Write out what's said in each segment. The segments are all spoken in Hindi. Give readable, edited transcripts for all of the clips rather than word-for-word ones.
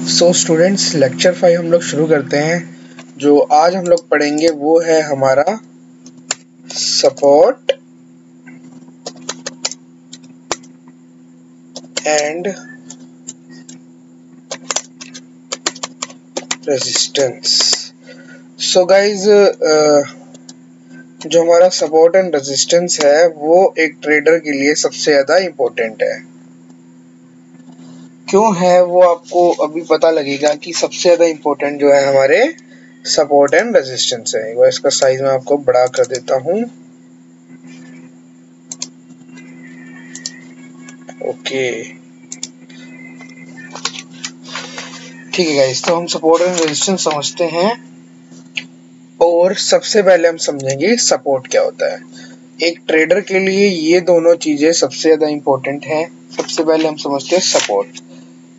सो स्टूडेंट्स लेक्चर 5 हम लोग शुरू करते हैं। जो आज हम लोग पढ़ेंगे वो है हमारा support and resistance. So guys जो हमारा सपोर्ट एंड रेजिस्टेंस है वो एक ट्रेडर के लिए सबसे ज्यादा इम्पोर्टेंट है। क्यों है वो आपको अभी पता लगेगा कि सबसे ज्यादा इम्पोर्टेंट जो है हमारे सपोर्ट एंड रेजिस्टेंस है। एक बार इसका साइज मैं आपको बड़ा कर देता हूँ। ओके ठीक है गाइस, तो हम सपोर्ट एंड रेजिस्टेंस समझते हैं और सबसे पहले हम समझेंगे सपोर्ट क्या होता है। एक ट्रेडर के लिए ये दोनों चीजें सबसे ज्यादा इम्पोर्टेंट है। सबसे पहले हम समझते हैं सपोर्ट।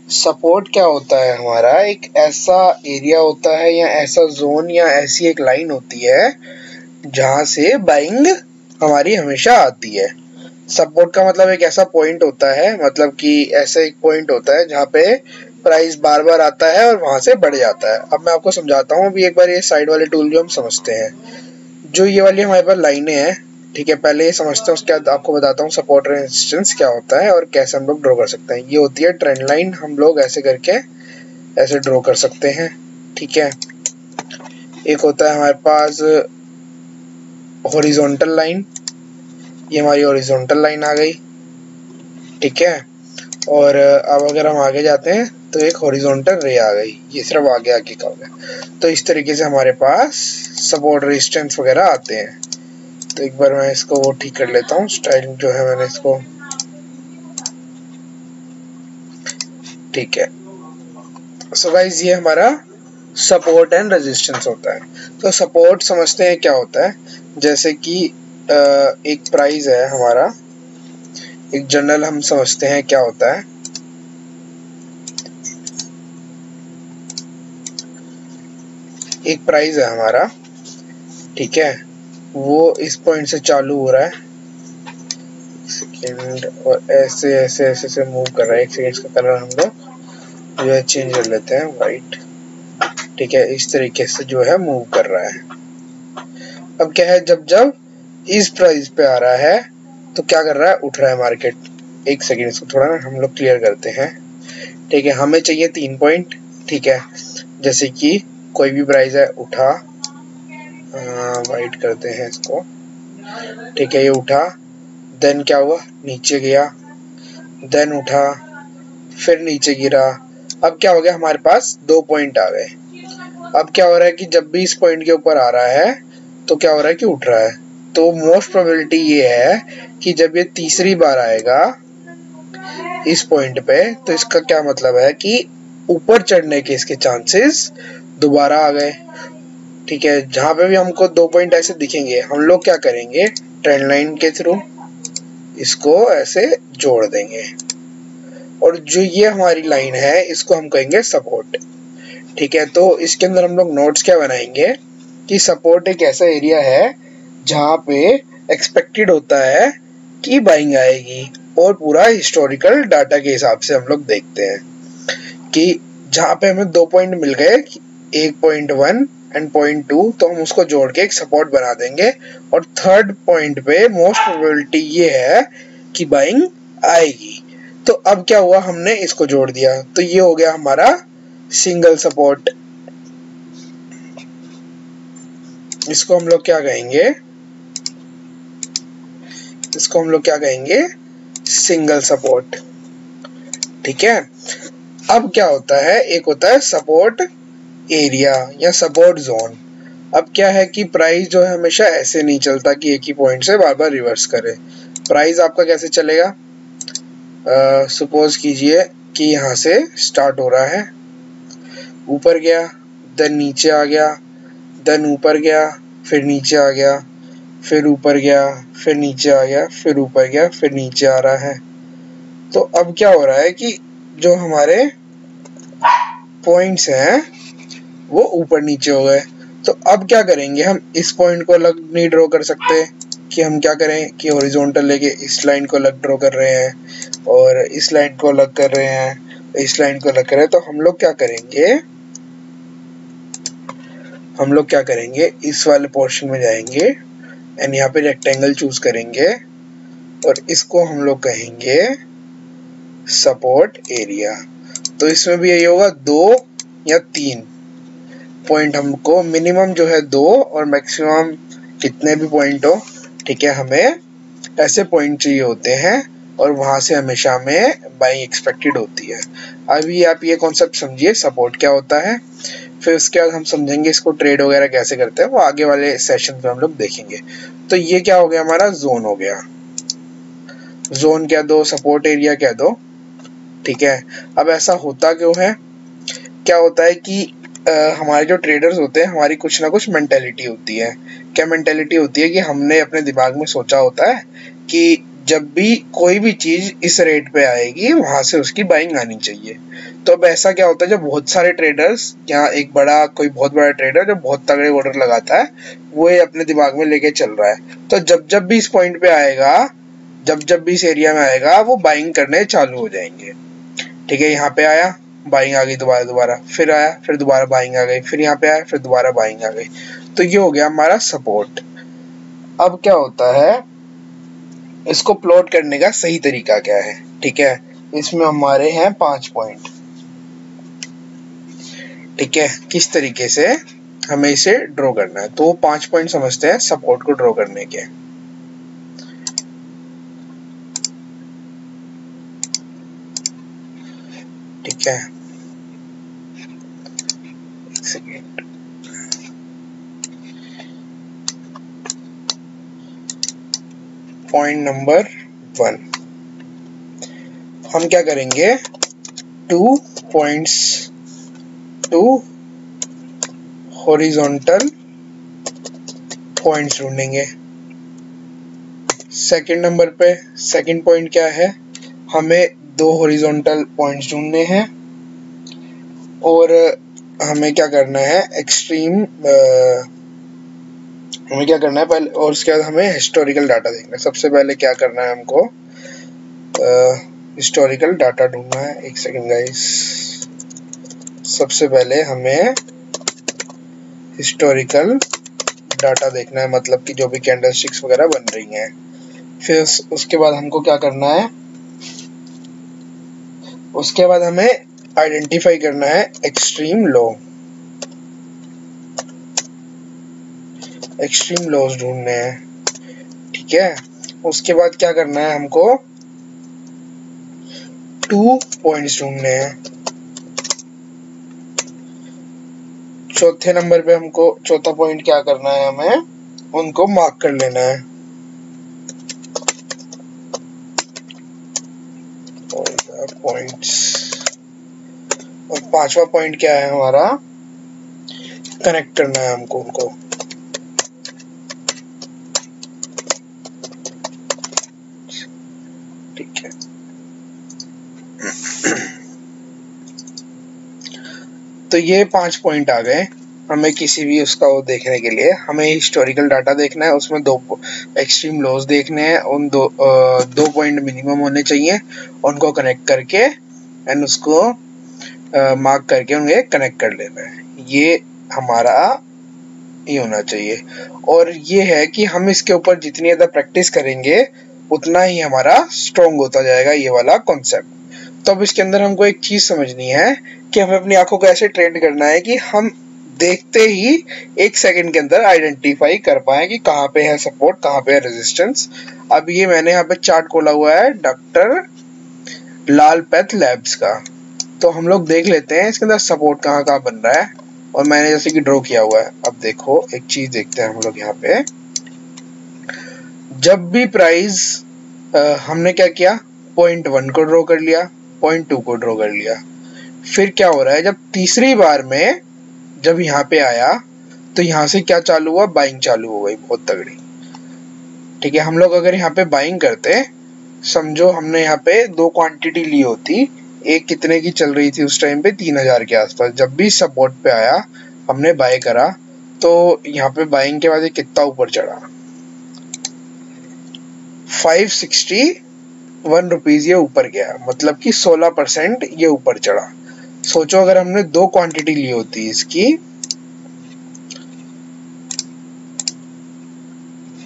सपोर्ट क्या होता है हमारा, एक ऐसा एरिया होता है या ऐसा जोन या ऐसी एक लाइन होती है जहां से बाइंग हमारी हमेशा आती है। सपोर्ट का मतलब एक ऐसा पॉइंट होता है, मतलब कि ऐसा एक पॉइंट होता है जहां पे प्राइस बार बार आता है और वहां से बढ़ जाता है। अब मैं आपको समझाता हूँ। अभी एक बार ये साइड वाले टूल जो हम समझते हैं, जो ये वाली हमारे पास लाइनें हैं, ठीक है, पहले ये समझते हैं, उसके बाद आपको बताता हूँ सपोर्ट रेजिस्टेंस क्या होता है और कैसे हम लोग ड्रॉ कर सकते हैं। ये होती है ट्रेंड लाइन, हम लोग ऐसे करके ऐसे ड्रॉ कर सकते हैं, ठीक है। एक होता है हमारे पास हॉरिजॉन्टल लाइन, ये हमारी हॉरिजॉन्टल लाइन आ गई, ठीक है। और अब अगर हम आगे जाते हैं तो एक हॉरिजॉन्टल रे आ गई, ये सिर्फ आगे आगे का हो गया। तो इस तरीके से हमारे पास सपोर्ट रेजिस्टेंस वगैरह आते हैं। तो एक बार मैं इसको वो ठीक कर लेता हूँ, स्टाइल जो है मैंने इसको, ठीक है। सो गाइस ये हमारा सपोर्ट एंड रेजिस्टेंस होता है। तो सपोर्ट समझते हैं क्या होता है, जैसे कि एक प्राइस है हमारा, एक जनरल हम समझते हैं क्या होता है। एक प्राइस है हमारा, ठीक है, वो इस पॉइंट से चालू हो रहा है, सेकेंड, और ऐसे ऐसे ऐसे से मूव कर रहा है। एक सेकेंड, इसका कलर हम लोग जो है चेंज कर लेते हैं, वाइट, ठीक है। इस तरीके से जो है मूव कर रहा है। अब क्या है, जब जब इस प्राइस पे आ रहा है तो क्या कर रहा है, उठ रहा है मार्केट। एक सेकेंड, इसको थोड़ा ना हम लोग क्लियर करते हैं, ठीक है। हमें चाहिए 3 पॉइंट, ठीक है। जैसे कि कोई भी प्राइस है, उठा, वाइट करते हैं इसको, ठीक है, ये उठा, देन क्या हुआ, नीचे गया, देन उठा, फिर नीचे गिरा। अब क्या हो गया, हमारे पास 2 पॉइंट आ गए। अब क्या हो रहा है कि जब भी इस पॉइंट के ऊपर आ रहा है तो क्या हो रहा है कि उठ रहा है। तो मोस्ट प्रोबेबिलिटी ये है कि जब ये तीसरी बार आएगा इस पॉइंट पे, तो इसका क्या मतलब है कि ऊपर चढ़ने के इसके चांसेस दोबारा आ गए, ठीक है। जहां पे भी हमको 2 पॉइंट ऐसे दिखेंगे, हम लोग क्या करेंगे, ट्रेंड लाइन के थ्रू इसको ऐसे जोड़ देंगे, और जो ये हमारी लाइन है इसको हम कहेंगे सपोर्ट, ठीक है। तो इसके अंदर हम लोग नोट्स क्या बनाएंगे कि सपोर्ट एक ऐसा एरिया है जहां पे एक्सपेक्टेड होता है कि बाइंग आएगी, और पूरा हिस्टोरिकल डाटा के हिसाब से हम लोग देखते हैं कि जहां पे हमें 2 पॉइंट मिल गए, 1.1 एंड 0.2, तो हम उसको जोड़ के एक सपोर्ट बना देंगे। और थर्ड पॉइंट पे मोस्ट प्रोबेबिलिटी ये है कि बाइंग आएगी। तो अब क्या हुआ, हमने इसको जोड़ दिया, तो ये हो गया हमारा सिंगल सपोर्ट। इसको हम लोग क्या कहेंगे, इसको हम लोग क्या कहेंगे, सिंगल सपोर्ट, ठीक है। अब क्या होता है, एक होता है सपोर्ट एरिया या सपोर्ट जोन। अब क्या है कि प्राइस जो है हमेशा ऐसे नहीं चलता कि एक ही पॉइंट से बार बार रिवर्स करे। प्राइस आपका कैसे चलेगा, सपोज कीजिए कि यहाँ से स्टार्ट हो रहा है, ऊपर गया, देन नीचे आ गया, देन ऊपर गया, फिर नीचे आ गया, फिर ऊपर गया, फिर नीचे आ गया, फिर ऊपर गया, फिर नीचे आ रहा है। तो अब क्या हो रहा है कि जो हमारे पॉइंट्स हैं वो ऊपर नीचे हो गए। तो अब क्या करेंगे, हम इस पॉइंट को अलग नहीं ड्रॉ कर सकते कि हम क्या करें कि हॉरिजॉन्टल लेके इस लाइन को अलग ड्रॉ कर रहे हैं और इस लाइन को अलग कर रहे हैं, इस लाइन को रख रहे हैं, तो हम लोग क्या करेंगे, इस वाले पोर्शन में जाएंगे एंड यहाँ पे रेक्टेंगल चूज करेंगे और इसको हम लोग कहेंगे सपोर्ट एरिया। तो इसमें भी यही होगा, 2 या 3 पॉइंट हमको, मिनिमम जो है 2 और मैक्सिमम कितने भी पॉइंट हो, ठीक है, हमें ऐसे पॉइंट चाहिए होते हैं और वहां से हमेशा हमें बाइंग एक्सपेक्टेड होती है। अभी आप ये कॉन्सेप्ट समझिए सपोर्ट क्या होता है, फिर उसके बाद हम समझेंगे इसको ट्रेड वगैरह कैसे करते हैं, वो आगे वाले सेशन पे हम लोग देखेंगे। तो ये क्या हो गया, हमारा जोन हो गया। जोन क्या दो, सपोर्ट एरिया क्या दो, ठीक है। अब ऐसा होता क्यों है, क्या होता है कि हमारे जो ट्रेडर्स होते हैं, हमारी कुछ ना कुछ मेंटेलिटी होती है। क्या मेंटेलिटी होती है कि हमने अपने दिमाग में सोचा होता है कि जब भी कोई भी चीज इस रेट पे आएगी वहां से उसकी बाइंग आनी चाहिए। तो अब ऐसा क्या होता है, जब बहुत सारे ट्रेडर्स, यहाँ एक कोई बहुत बड़ा ट्रेडर जो बहुत तगड़े ऑर्डर लगाता है, वो ये अपने दिमाग में लेके चल रहा है, तो जब भी इस पॉइंट पे आएगा, जब भी इस एरिया में आएगा, वो बाइंग करने चालू हो जाएंगे, ठीक है। यहाँ पे आया, बाइंग आ गई, दोबारा फिर आया, फिर दोबारा बाइंग आ गई, फिर यहाँ पे आया, फिर दोबारा बाइंग आ गई। तो ये हो गया हमारा सपोर्ट। अब क्या होता है, इसको प्लॉट करने का सही तरीका क्या है, ठीक है। इसमें हमारे हैं 5 पॉइंट, ठीक है। किस तरीके से हमें इसे ड्रॉ करना है, तो वो 5 पॉइंट समझते हैं सपोर्ट को ड्रॉ करने के। ठीक है, एक सेकेंड। पॉइंट नंबर 1, हम क्या करेंगे, 2 पॉइंट्स, 2 हॉरिजॉन्टल पॉइंट्स ढूंढेंगे। सेकंड नंबर पे सेकंड पॉइंट क्या है, हमें 2 हॉरिजॉन्टल पॉइंट्स ढूंढने हैं और हमें क्या करना है, हमें क्या करना है पहले, और उसके बाद हमें हिस्टोरिकल डाटा देखना है। सबसे पहले क्या करना है, हमको हिस्टोरिकल डाटा ढूंढना है। एक सेकंड गाइस, सबसे पहले हमें हिस्टोरिकल डाटा देखना है, मतलब कि जो भी कैंडलस्टिक्स वगैरह बन रही हैं। फिर उसके बाद हमको क्या करना है, उसके बाद हमें आइडेंटिफाई करना है एक्सट्रीम लॉस ढूंढने हैं, ठीक है। उसके बाद क्या करना है, हमको 2 पॉइंट्स ढूंढने हैं। चौथे नंबर पे हमको चौथा पॉइंट क्या करना है, हमें उनको मार्क कर लेना है। पॉइंट्स, और 5वां पॉइंट क्या है हमारा, कनेक्ट करना है हमको उनको। ठीक है, तो ये 5 पॉइंट आ गए। हमें किसी भी उसका वो देखने के लिए हमें हिस्टोरिकल डाटा देखना है, उसमें 2 एक्सट्रीम लॉस देखने हैं, उन 2 पॉइंट मिनिमम होने चाहिए, उनको कनेक्ट करके एंड उसको मार्क करके उन्हें कनेक्ट कर लेना है। ये हमारा ये होना चाहिए। और ये है कि हम इसके ऊपर जितनी ज़्यादा प्रैक्टिस करेंगे उतना ही हमारा स्ट्रॉन्ग होता जाएगा ये वाला कॉन्सेप्ट। तो अब इसके अंदर हमको एक चीज समझनी है कि हमें अपनी आंखों को ऐसे ट्रेन करना है कि हम देखते ही 1 सेकंड के अंदर आइडेंटिफाई कर पाए कि कहाँ पे है सपोर्ट, कहाँ पे है रेजिस्टेंस। अब ये मैंने यहाँ पे चार्ट खोला हुआ है डॉक्टर लालपैथ लैब्स का, तो हम लोग देख लेते हैं इसके अंदर सपोर्ट कहाँ कहाँ बन रहा है, और मैंने जैसे कि ड्रॉ किया हुआ है। अब देखो एक चीज देखते हैं हम लोग यहाँ पे, जब भी प्राइस हमने क्या किया, पॉइंट 1 को ड्रॉ कर लिया, पॉइंट 2 को ड्रॉ कर लिया, फिर क्या हो रहा है, जब तीसरी बार में जब यहाँ पे आया तो यहाँ से क्या चालू हुआ, बाइंग चालू हो गई बहुत तगड़ी। ठीक है, हम लोग अगर यहाँ पे बाइंग करते, समझो हमने यहाँ पे 2 क्वांटिटी ली होती, एक कितने की चल रही थी उस टाइम पे 3000 के आसपास, जब भी सपोर्ट पे आया हमने बाय करा, तो यहाँ पे बाइंग के बाद कितना ऊपर चढ़ा, 560 ₹1 ये ऊपर गया, मतलब कि 16% ये ऊपर चढ़ा। सोचो अगर हमने 2 क्वांटिटी ली होती इसकी,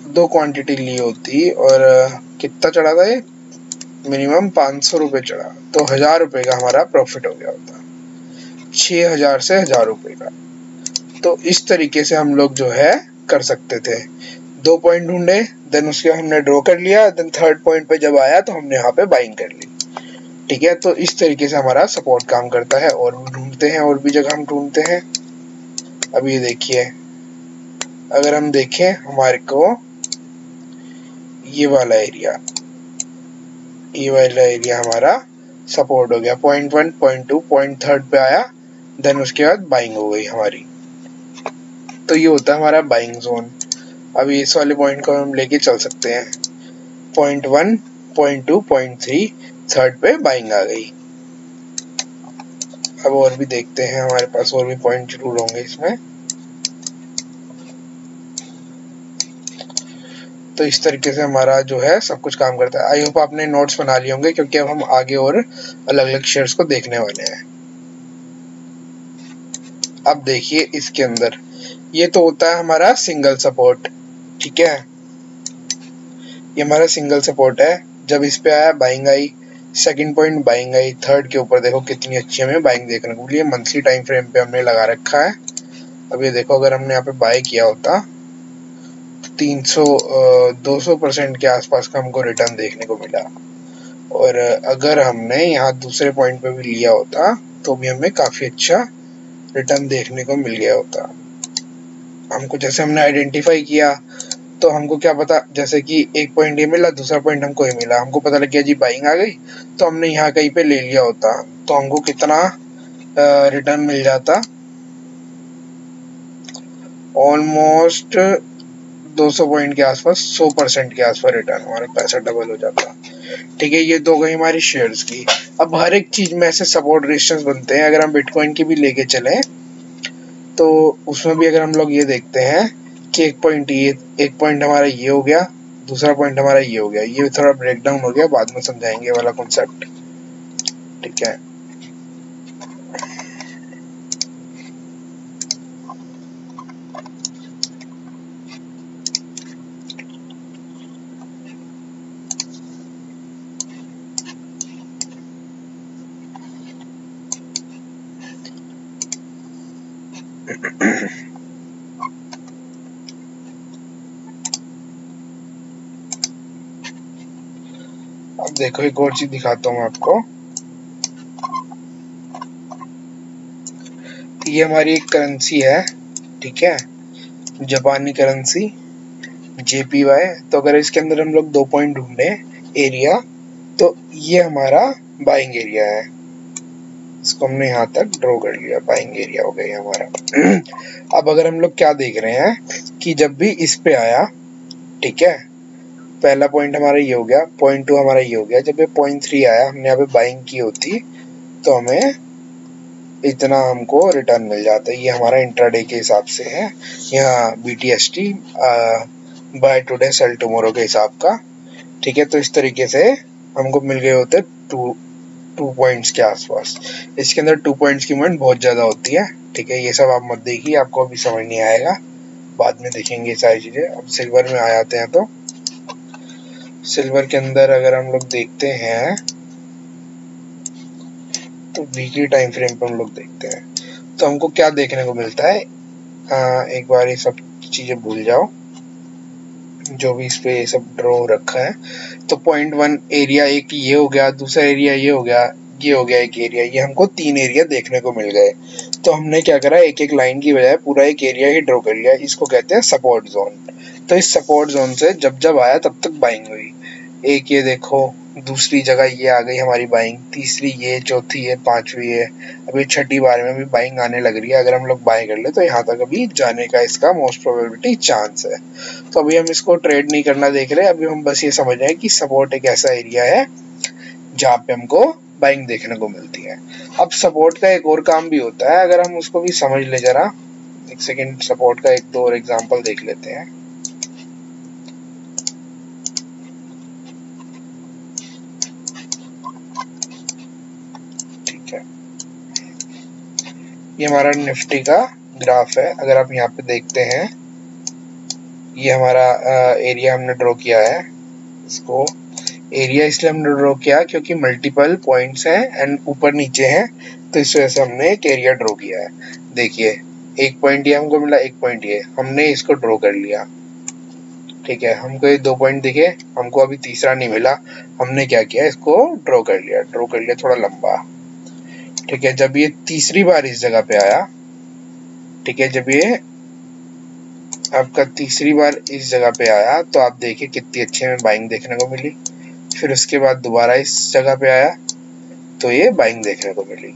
2 क्वांटिटी ली होती और कितना चढ़ा था ये, मिनिमम 500 रुपये चढ़ा, तो 1000 रुपये का हमारा प्रॉफिट हो गया होता, 6000 से 1000 रुपये का। तो इस तरीके से हम लोग जो है कर सकते थे। 2 पॉइंट ढूंढे, देन उसके हमने ड्रॉ कर लिया, देन थर्ड पॉइंट पे जब आया तो हमने यहाँ पे बाइंग कर ली। ठीक है, तो इस तरीके से हमारा सपोर्ट काम करता है। और भी ढूंढते हैं, और भी जगह हम ढूंढते हैं। अब ये देखिए, अगर हम देखें हमारे को ये वाला एरिया हमारा सपोर्ट हो गया, 0.1, 0.2, 0.3 पे आया, देन उसके बाद बाइंग हो गई हमारी। तो ये होता है हमारा बाइंग जोन। अब इस वाले पॉइंट को हम लेके चल सकते हैं, 0.1, 0.2, 0.3, थर्ड पे बाइंग आ गई। अब और भी देखते हैं, हमारे पास और भी पॉइंट जरूर होंगे इसमें। तो इस तरीके से हमारा जो है सब कुछ काम करता है। आई होप आपने नोट्स बना लिए होंगे, क्योंकि अब हम आगे और अलग अलग शेयर्स को देखने वाले हैं। अब देखिए इसके अंदर ये तो होता है हमारा सिंगल सपोर्ट। ठीक है, ये हमारा सिंगल सपोर्ट है। जब इस पे आया buying I, second point buying I, third के ऊपर देखो कितनी अच्छी हमें बाइंग देखने को मिली। मंथली टाइम फ्रेम पे हमने लगा रखा है। अब ये देखो, अगर हमने यहाँ पे बाय किया होता 200% के आसपास का हमको रिटर्न देखने को मिला। और अगर हमने यहाँ दूसरे पॉइंट पे भी लिया होता तो भी हमें काफी अच्छा रिटर्न देखने को मिल गया होता। हमको जैसे हमने आइडेंटिफाई किया, तो हमको क्या पता, जैसे कि एक पॉइंट ये मिला, दूसरा पॉइंट हमको ये मिला, हमको पता लग गया जी बाइंग आ गई, तो हमने यहाँ कहीं पे ले लिया होता तो हमको कितना रिटर्न मिल जाता, ऑलमोस्ट 200 पॉइंट के आसपास, 100% के आसपास रिटर्न, हमारा पैसा डबल हो जाता। ठीक है, ये दो गई हमारी शेयर्स की। अब हर एक चीज में ऐसे सपोर्ट रेजिस्टेंस बनते हैं। अगर हम बिटकॉइन की भी लेके चले तो उसमें भी अगर हम लोग ये देखते हैं कि एक पॉइंट हमारा ये हो गया, दूसरा पॉइंट हमारा ये हो गया, ये थोड़ा ब्रेकडाउन हो गया, बाद में समझाएंगे वाला कॉन्सेप्ट। ठीक है, अब देखो एक और चीज दिखाता हूँ आपको। ये हमारी एक करेंसी है, ठीक है, जापानी करेंसी JPY। तो अगर इसके अंदर हम लोग 2 पॉइंट ढूंढे एरिया, तो ये हमारा बाइंग एरिया है। इसको हमने यहाँ तक ड्रॉ कर लिया, बाइंग एरिया हो गया हमारा। अब अगर हम लोग क्या देख रहे हैं कि जब भी इस पे आया, ठीक है, पहला पॉइंट हमारा ये हो गया, 0.2 हमारा ये हो गया, जब ये 0.3 आया, हमने यहाँ पे बाइंग की होती तो हमें इतना हमको रिटर्न मिल जाता है। ये हमारा इंट्राडे के हिसाब से है, यहाँ BTST buy today sell tomorrow के हिसाब का। ठीक है, तो इस तरीके से हमको मिल गए होते टू पॉइंट्स के आसपास। इसके अंदर 2 पॉइंट्स की मूवमेंट बहुत ज्यादा होती है। ठीक है, ये सब आप मत देखिए, आपको अभी समझ नहीं आएगा, बाद में देखेंगे ये सारी चीजें। अब सिल्वर में आ जाते हैं। तो सिल्वर के अंदर अगर हम लोग देखते हैं तो वीकली टाइम फ्रेम पे हम लोग देखते हैं, तो हमको क्या देखने को मिलता है। एक बार ये सब चीजें भूल जाओ जो भी इस पे ये सब ड्रॉ रखा है। तो 0.1 एरिया एक ये हो गया, दूसरा एरिया ये हो गया, ये हो गया एक एरिया, ये हमको 3 एरिया देखने को मिल गए। तो हमने क्या करा, एक एक लाइन की बजाय पूरा एक एरिया ही ड्रॉ कर लिया। इसको कहते हैं सपोर्ट जोन। तो इस सपोर्ट जोन से जब जब आया तब तक बाइंग हुई। एक ये देखो, दूसरी जगह ये आ गई हमारी बाइंग, तीसरी ये, चौथी ये, पांचवी ये, अभी छठी बार में भी बाइंग आने लग रही है। अगर हम लोग बाय कर ले तो यहाँ तक अभी जाने का इसका मोस्ट प्रोबेबिलिटी चांस है। तो अभी हम इसको ट्रेड नहीं करना देख रहे, अभी हम बस ये समझ रहे हैं कि सपोर्ट एक ऐसा एरिया है जहाँ पे हमको बाइंग देखने को मिलती है। अब सपोर्ट का एक और काम भी होता है, अगर हम उसको भी समझ ले जरा, एक सेकेंड, सपोर्ट का एक दो और एग्जाम्पल देख लेते हैं। ये हमारा निफ्टी का ग्राफ है। अगर आप यहाँ पे देखते हैं, ये हमारा एरिया हमने ड्रॉ किया है। इसको एरिया इसलिए हमने ड्रॉ किया क्योंकि मल्टीपल पॉइंट्स हैं एंड ऊपर नीचे हैं, तो इस वजह से हमने एक एरिया ड्रॉ किया है। देखिए, एक पॉइंट ये हमको मिला, एक पॉइंट ये, हमने इसको ड्रॉ कर लिया। ठीक है, हमको ये 2 पॉइंट दिखे, हमको अभी तीसरा नहीं मिला, हमने क्या किया, इसको ड्रॉ कर लिया थोड़ा लंबा। ठीक है, जब ये तीसरी बार इस जगह पे आया, ठीक है, जब ये आपका तीसरी बार इस जगह पे आया, तो आप देखिए कितनी अच्छी हमें बाइंग देखने को मिली। फिर उसके बाद दोबारा इस जगह पे आया तो ये बाइंग देखने को मिली।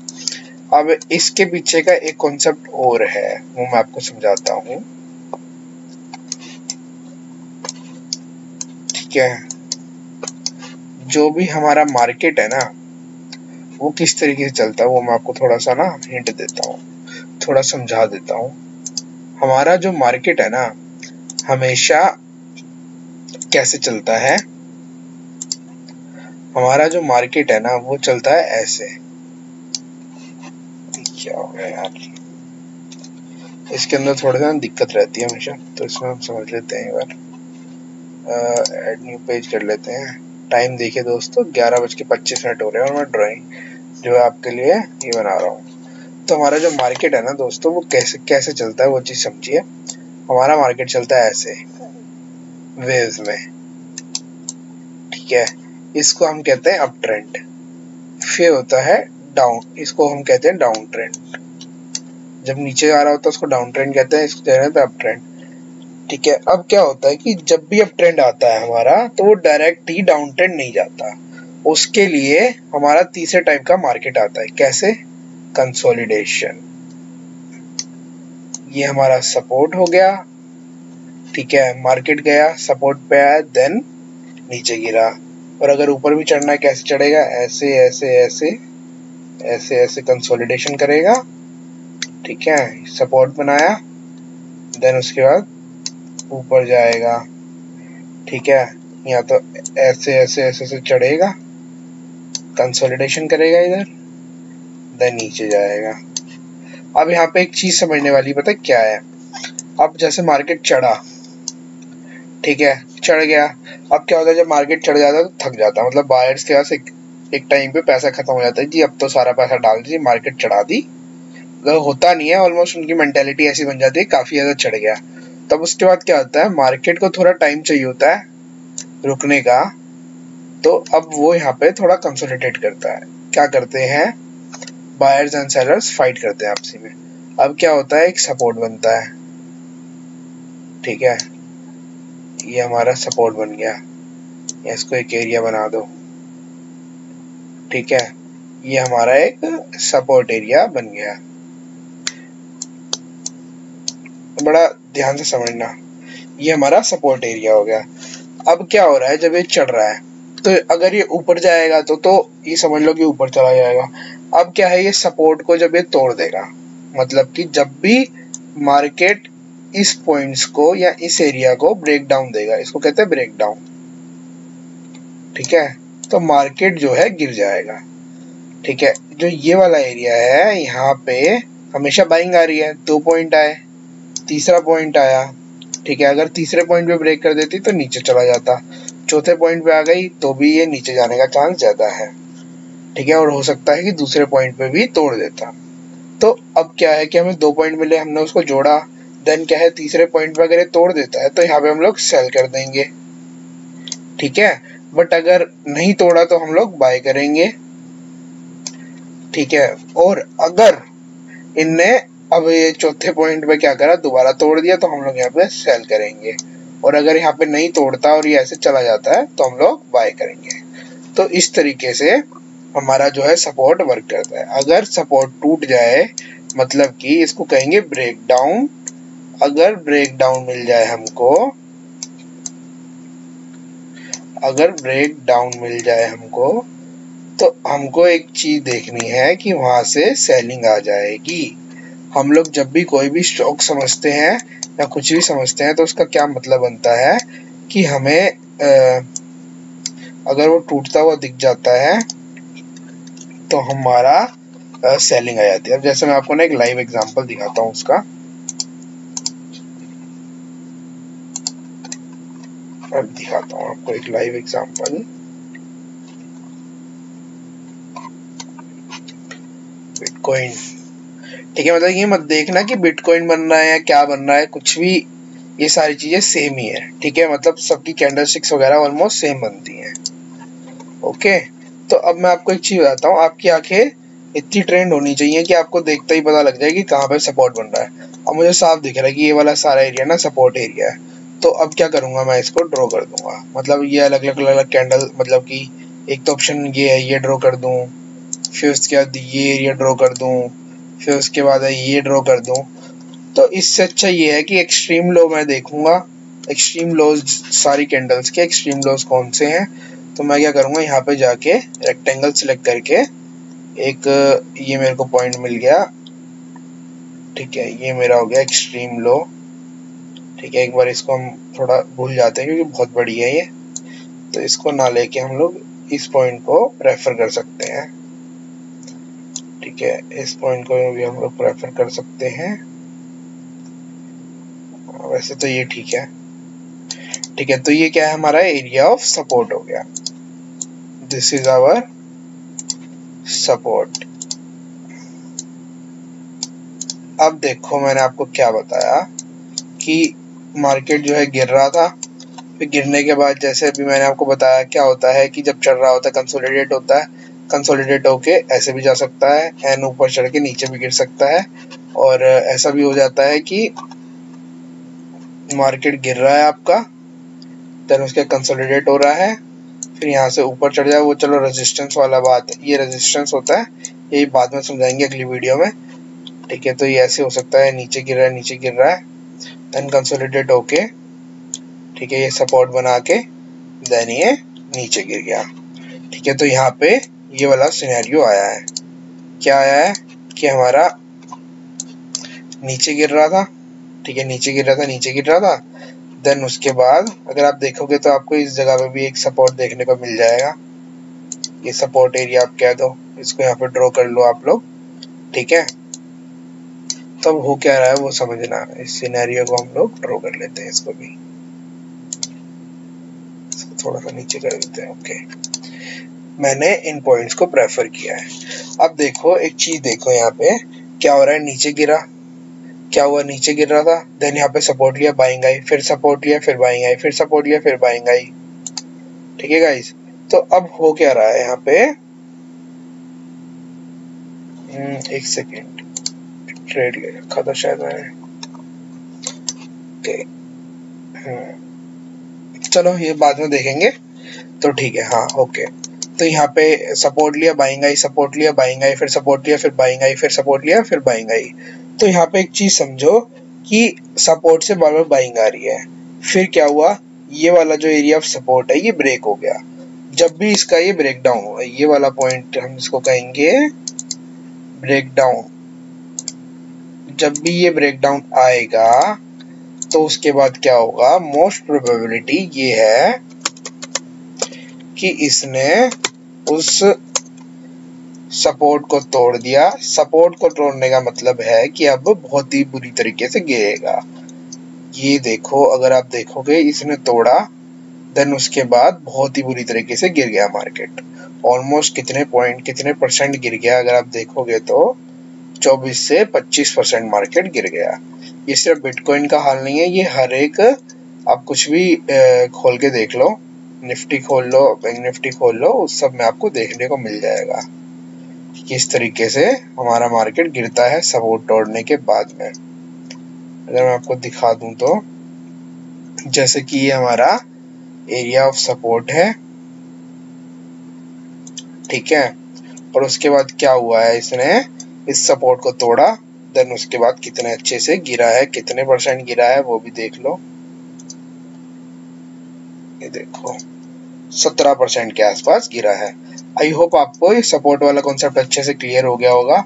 अब इसके पीछे का एक कॉन्सेप्ट और है, वो मैं आपको समझाता हूँ। ठीक है, जो भी हमारा मार्केट है ना, वो किस तरीके से चलता है वो मैं आपको थोड़ा सा ना हिंट देता हूँ, थोड़ा समझा देता हूँ। हमारा जो मार्केट है ना, हमेशा कैसे चलता है, हमारा जो मार्केट है ना वो चलता है ऐसे। क्या हो गया यार, इसके अंदर थोड़ा सा दिक्कत रहती है हमेशा, तो इसमें हम समझ लेते हैं। एक बार ऐड न्यू पेज कर लेते हैं। टाइम देखिए दोस्तों, 11:25 हो रहे हैं और मैं ड्राइंग जो है आपके लिए ये बना रहा हूँ। तो हमारा जो मार्केट है ना दोस्तों, वो कैसे कैसे चलता है वो चीज समझिए। हमारा मार्केट चलता है ऐसे वेव्स में। ठीक है, इसको हम कहते हैं अप ट्रेंड। फिर होता है डाउन, इसको हम कहते हैं डाउन ट्रेंड। जब नीचे आ रहा होता है उसको डाउन ट्रेंड कहते हैं, इसको कहते हैं अप ट्रेंड। ठीक है, अब क्या होता है कि जब भी अप ट्रेंड आता है हमारा, तो वो डायरेक्ट ही डाउन ट्रेंड नहीं जाता। उसके लिए हमारा तीसरे टाइप का मार्केट आता है। कैसे? कंसोलिडेशन। ये हमारा सपोर्ट हो गया। ठीक है, मार्केट गया, सपोर्ट पे आया, देन नीचे गिरा। और अगर ऊपर भी चढ़ना है, कैसे चढ़ेगा? ऐसे ऐसे ऐसे ऐसे ऐसे कंसोलिडेशन करेगा। ठीक है, सपोर्ट बनाया, देन उसके बाद ऊपर जाएगा। ठीक है, या तो ऐसे ऐसे ऐसे ऐसे चढ़ेगा, कंसोलिडेशन करेगा इधर, देन नीचे जाएगा। अब यहाँ पे एक चीज समझने वाली, पता है क्या है? अब जैसे मार्केट चढ़ा, ठीक है, चढ़ गया। अब क्या होता है, जब मार्केट चढ़ जाता है तो थक जाता है, मतलब बायर्स के पास एक टाइम पे पैसा खत्म हो जाता है जी, अब तो सारा पैसा डाल दीजिए, मार्केट चढ़ा दी। मतलब होता नहीं है, ऑलमोस्ट उनकी मेंटेलिटी ऐसी बन जाती है, काफी ज्यादा चढ़ गया। तब उसके बाद क्या होता है, मार्केट को थोड़ा टाइम चाहिए होता है रुकने का, तो अब वो यहाँ पे थोड़ा कंसोलिडेट करता है। क्या करते हैं, बायर्स एंड सेलर्स फाइट करते हैं आपसी में। अब क्या होता है, एक सपोर्ट बनता है। ठीक है, ये हमारा सपोर्ट बन गया, इसको एक एरिया बना दो। ठीक है, ये हमारा एक सपोर्ट एरिया बन गया। बड़ा ध्यान से समझना, ये हमारा सपोर्ट एरिया हो गया। अब क्या हो रहा है, जब ये चढ़ रहा है, तो अगर ये ऊपर जाएगा तो ये समझ लो कि ऊपर चला जाएगा। अब क्या है, ये सपोर्ट को जब ये तोड़ देगा, मतलब कि जब भी मार्केट इस पॉइंट्स को या इस एरिया को ब्रेक डाउन देगा, इसको कहते हैं ब्रेक डाउन। ठीक है, तो मार्केट जो है गिर जाएगा। ठीक है, जो ये वाला एरिया है, यहाँ पे हमेशा बाइंग आ रही है। 2 पॉइंट आए, तीसरा पॉइंट आया। ठीक है, अगर तीसरे पॉइंट पे ब्रेक कर देती तो नीचे चला जाता, चौथे पॉइंट पे आ गई तो भी ये नीचे जाने का चांस ज्यादा है। ठीक है, और हो सकता है कि दूसरे पॉइंट पे भी तोड़ देता। तो अब क्या है कि हमें 2 पॉइंट मिले, हमने उसको जोड़ा, देन क्या है, तीसरे पॉइंट पे अगर ये तोड़ देता है तो यहाँ पे हम लोग सेल कर देंगे। ठीक है, बट अगर नहीं तोड़ा तो हम लोग बाय करेंगे। ठीक है, और अगर इनने अब ये चौथे पॉइंट पे क्या करा, दोबारा तोड़ दिया, तो हम लोग यहाँ पे सेल करेंगे। और अगर यहाँ पे नहीं तोड़ता और ये ऐसे चला जाता है तो हम लोग बाय करेंगे। तो इस तरीके से हमारा जो है सपोर्ट वर्क करता है। अगर सपोर्ट टूट जाए, मतलब कि इसको कहेंगे ब्रेक डाउन। अगर ब्रेक डाउन मिल जाए हमको, अगर ब्रेक डाउन मिल जाए हमको, तो हमको एक चीज देखनी है कि वहां से सेलिंग आ जाएगी। हम लोग जब भी कोई भी स्टॉक समझते हैं या कुछ भी समझते हैं, तो उसका क्या मतलब बनता है कि हमें अगर वो टूटता हुआ दिख जाता है तो हमारा सेलिंग आ जाती है। अब जैसे मैं आपको ना एक लाइव एग्जांपल दिखाता हूँ उसका। अब दिखाता हूँ आपको एक लाइव एग्जांपल। बिटकॉइन, ठीक है, मतलब ये मत देखना कि बिटकॉइन बन रहा है या क्या बन रहा है, कुछ भी, ये सारी चीजें सेम ही है, ठीक है, मतलब सबकी कैंडलस्टिक्स वगैरह ऑलमोस्ट सेम बनती हैं। ओके, तो अब मैं आपको एक चीज बताता हूँ, आपकी आंखें इतनी ट्रेंड होनी चाहिए कि आपको देखते ही पता लग जाए कि कहाँ पे सपोर्ट बन रहा है। अब मुझे साफ दिख रहा है कि ये वाला सारा एरिया ना सपोर्ट एरिया है, तो अब क्या करूंगा, मैं इसको ड्रॉ कर दूंगा, मतलब ये अलग अलग कैंडल, मतलब कि एक तो ऑप्शन ये है, ये ड्रॉ कर दूं, फिर उसके बाद ये एरिया ड्रॉ कर दूं, फिर उसके बाद ये ड्रॉ कर दूं। तो इससे अच्छा ये है कि एक्सट्रीम लो मैं देखूंगा, एक्सट्रीम लोज सारी कैंडल्स के एक्सट्रीम लोज कौन से हैं। तो मैं क्या करूंगा, यहाँ पे जाके रेक्टेंगल सिलेक्ट करके एक ये मेरे को पॉइंट मिल गया, ठीक है, ये मेरा हो गया एक्सट्रीम लो, ठीक है। एक बार इसको हम थोड़ा भूल जाते हैं क्योंकि बहुत बड़ी है ये, तो इसको ना लेके हम लोग इस पॉइंट को प्रेफर कर सकते हैं, ठीक है, इस पॉइंट को भी हम लोग प्रेफर कर सकते हैं। वैसे तो ये ठीक है, ठीक है, तो ये क्या है, हमारा एरिया ऑफ सपोर्ट हो गया, दिस इज आवर सपोर्ट। अब देखो मैंने आपको क्या बताया कि मार्केट जो है गिर रहा था, फिर गिरने के बाद जैसे अभी मैंने आपको बताया क्या होता है कि जब चढ़ रहा होता है कंसोलिडेट होता है, कंसोलिडेट होके ऐसे भी जा सकता है, एंड ऊपर चढ़ के नीचे भी गिर सकता है, और ऐसा भी हो जाता है कि मार्केट गिर रहा है आपका, देन उसके कंसोलिडेट हो रहा है, फिर यहाँ से ऊपर चढ़ जाए, वो चलो रेजिस्टेंस वाला बात, ये रेजिस्टेंस होता है, यही बाद में समझाएंगे अगली वीडियो में, ठीक है। तो ये ऐसे हो सकता है, नीचे गिर रहा है, नीचे गिर रहा है, देन कंसोलिडेट होके, ठीक है, ये सपोर्ट बना के देन ये नीचे गिर गया, ठीक है। तो यहाँ पे ये वाला सिनेरियो आया है, क्या आया है कि हमारा नीचे गिर रहा था, ठीक है, नीचे गिर रहा था, नीचे गिर रहा था, देन उसके बाद अगर आप देखोगे तो आपको इस जगह पे भी एक सपोर्ट देखने को मिल जाएगा, ये सपोर्ट एरिया आप कह दो, इसको यहाँ पे ड्रॉ कर लो आप लोग, ठीक है। तब हो क्या रहा है वो समझना, इस सिनेरियो को हम लोग ड्रॉ कर लेते हैं, इसको भी थोड़ा सा नीचे कर देते हैं। ओके, मैंने इन पॉइंट्स को प्रेफर किया है। अब देखो एक चीज देखो, यहाँ पे क्या हो रहा है, नीचे गिरा, क्या हुआ, नीचे गिर रहा था, देन यहाँ पे सपोर्ट लिया, बाइंग आई, फिर सपोर्ट लिया, फिर बाइंग आई, फिर सपोर्ट लिया, फिर बाइंग आई, ठीक है गाइस। तो अब हो क्या रहा है यहाँ पे, एक सेकेंड, ट्रेड ले रखा था शायद मैंने, चलो ये बाद में देखेंगे, तो ठीक है, हाँ ओके। तो यहाँ पे सपोर्ट लिया, बाइंग आई, सपोर्ट लिया, बाइंग आई, फिर सपोर्ट लिया, फिर बाइंग आई, फिर सपोर्ट लिया, फिर बाइंग आई। तो यहाँ पे एक चीज समझो कि सपोर्ट से बार बार बाइंग आ रही है, फिर क्या हुआ, ये वाला जो एरिया ऑफ सपोर्ट है ये ब्रेक हो गया। जब भी इसका ये ब्रेक डाउन हुआ, ये वाला पॉइंट हम इसको कहेंगे ब्रेक डाउन, जब भी ये ब्रेक डाउन आएगा तो उसके बाद क्या होगा, मोस्ट प्रोबेबिलिटी ये है कि इसने उस सपोर्ट को तोड़ दिया। सपोर्ट को तोड़ने का मतलब है कि अब बहुत ही बुरी तरीके से गिरेगा। ये देखो, अगर आप देखोगे इसने तोड़ा, देन उसके बाद बहुत ही बुरी तरीके से गिर गया मार्केट, ऑलमोस्ट कितने पॉइंट, कितने परसेंट गिर गया, अगर आप देखोगे तो 24 से 25% मार्केट गिर गया। ये सिर्फ बिटकॉइन का हाल नहीं है, ये हर एक, आप कुछ भी खोल के देख लो, निफ्टी खोल लो, बैंक निफ्टी खोल लो, उस सब में आपको देखने को मिल जाएगा किस तरीके से हमारा मार्केट गिरता है सपोर्ट तोड़ने के बाद में। अगर मैं आपको दिखा दूं तो जैसे कि ये हमारा एरिया ऑफ सपोर्ट है, ठीक है, और उसके बाद क्या हुआ है, इसने इस सपोर्ट को तोड़ा, देन उसके बाद कितने अच्छे से गिरा है, कितने परसेंट गिरा है वो भी देख लो, ये देखो 17% के आसपास गिरा है। आई होप आपको ये सपोर्ट वाला कॉन्सेप्ट अच्छे से क्लियर हो गया होगा।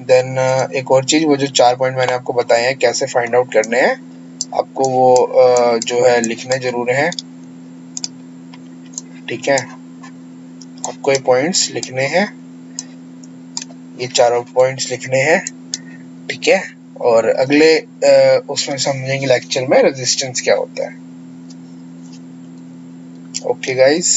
देन एक और चीज, वो जो 4 पॉइंट मैंने आपको बताए हैं कैसे फाइंड आउट करने हैं, आपको वो जो है लिखने जरूर हैं, ठीक है, आपको ये पॉइंट्स लिखने हैं। ये चारों पॉइंट्स लिखने हैं, ठीक है। और अगले उसमें समझेंगे लेक्चर में रेजिस्टेंस क्या होता है। Okay guys.